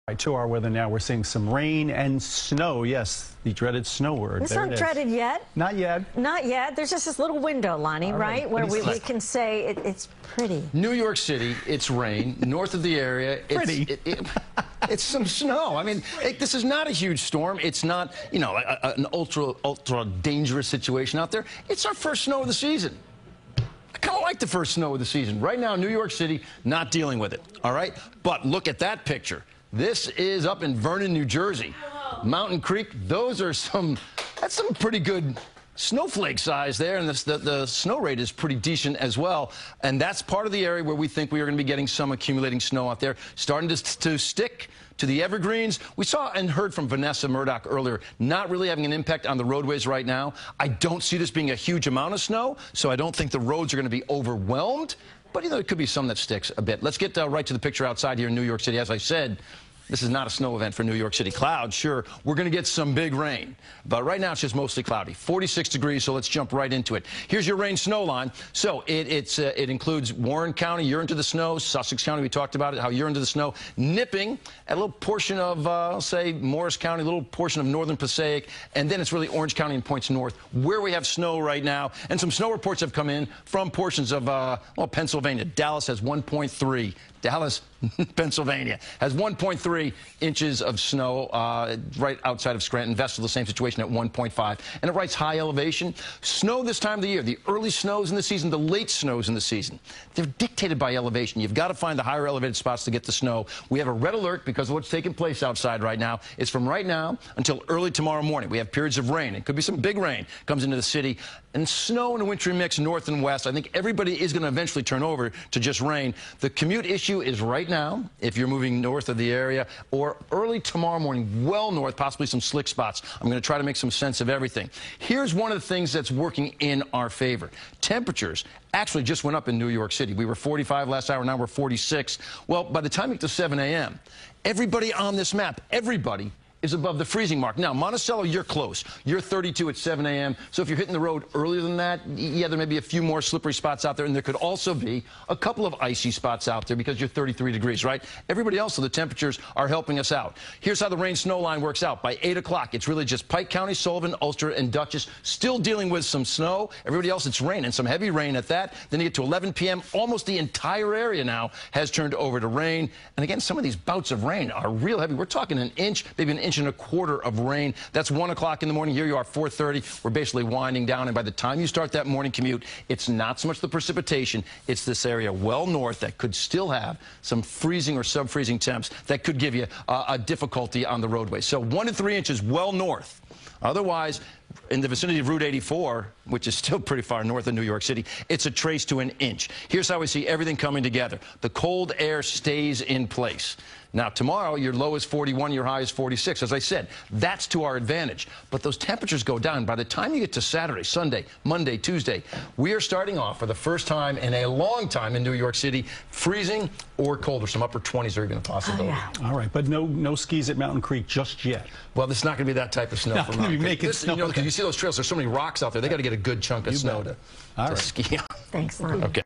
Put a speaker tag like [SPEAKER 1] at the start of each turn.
[SPEAKER 1] Right, to our weather now. We're seeing some rain and snow. Yes, the dreaded snow word.
[SPEAKER 2] It's not dreaded yet.
[SPEAKER 1] Not yet.
[SPEAKER 2] Not yet. There's just this little window, Lonnie, right? Where we can say it's pretty.
[SPEAKER 3] New York City, it's rain. North of the area, it's some snow. I mean, this is not a huge storm. It's not, you know, an ultra dangerous situation out there. It's our first snow of the season. I kind of like the first snow of the season. Right now, New York City, not dealing with it, all right? But look at that picture. This is up in Vernon, New Jersey. Mountain Creek, that's some pretty good snowflake size there, and the snow rate is pretty decent as well. And that's part of the area where we think we are going to be getting some accumulating snow out there, starting to stick to the evergreens. We saw and heard from Vanessa Murdoch earlier, not really having an impact on the roadways right now. I don't see this being a huge amount of snow, so I don't think the roads are going to be overwhelmed. But, you know, it could be some that sticks a bit. Let's get right to the picture outside here in New York City. As I said, this is not a snow event for New York City. Clouds, sure, we're going to get some big rain. But right now, it's just mostly cloudy. 46 degrees, so let's jump right into it. Here's your rain snow line. So it includes Warren County, you're into the snow. Sussex County, we talked about it, how you're into the snow. Nipping, a little portion of, say, Morris County, a little portion of northern Passaic. And then it's really Orange County and points north, where we have snow right now. And some snow reports have come in from portions of, Pennsylvania. Dallas has 1.3. Dallas, Pennsylvania, has 1.3 inches of snow right outside of Scranton. Vestal, the same situation at 1.5. And it writes high elevation. Snow this time of the year, the early snows in the season, the late snows in the season, they're dictated by elevation. You've got to find the higher elevated spots to get the snow. We have a red alert because of what's taking place outside right now. It's from right now until early tomorrow morning. We have periods of rain. It could be some big rain comes into the city. And snow and a wintry mix north and west. I think everybody is going to eventually turn over to just rain. The commute issue is right now, if you're moving north of the area, or early tomorrow morning, well north, possibly some slick spots. I'm going to try to make some sense of everything. Here's one of the things that's working in our favor. Temperatures actually just went up in New York City. We were 45 last hour, now we're 46. Well, by the time you get to 7 a.m., everybody on this map, everybody is above the freezing mark. Now, Monticello, you're close. You're 32 at 7 a.m. So if you're hitting the road earlier than that, yeah, there may be a few more slippery spots out there, and there could also be a couple of icy spots out there because you're 33 degrees, right? Everybody else, so the temperatures are helping us out. Here's how the rain snow line works out. By 8 o'clock, it's really just Pike County, Sullivan, Ulster, and Dutchess still dealing with some snow. Everybody else, it's rain, and some heavy rain at that. Then you get to 11 p.m., almost the entire area now has turned over to rain. And again, some of these bouts of rain are real heavy. We're talking an inch, maybe an inch and a quarter of rain. That's 1 o'clock in the morning. Here you are, 4:30. We're basically winding down. And by the time you start that morning commute, it's not so much the precipitation. It's this area well north that could still have some freezing or sub-freezing temps that could give you a difficulty on the roadway. So 1 to 3 inches well north. Otherwise, in the vicinity of Route 84, which is still pretty far north of New York City, it's a trace to an inch. Here's how we see everything coming together. The cold air stays in place. Now, tomorrow, your low is 41, your high is 46. As I said, that's to our advantage. But those temperatures go down. By the time you get to Saturday, Sunday, Monday, Tuesday, we are starting off for the first time in a long time in New York City, freezing or colder. Some upper 20s are even a possibility.
[SPEAKER 2] Oh, yeah.
[SPEAKER 1] All right, but no skis at Mountain Creek just yet.
[SPEAKER 3] Well, it's not going to be that type of snow for Mountain Creek.
[SPEAKER 1] You
[SPEAKER 3] know, because you see those trails, there's so many rocks out there. They got to get a good chunk of snow to
[SPEAKER 1] right.
[SPEAKER 3] ski on.
[SPEAKER 2] Thanks, Lonnie.
[SPEAKER 3] Okay.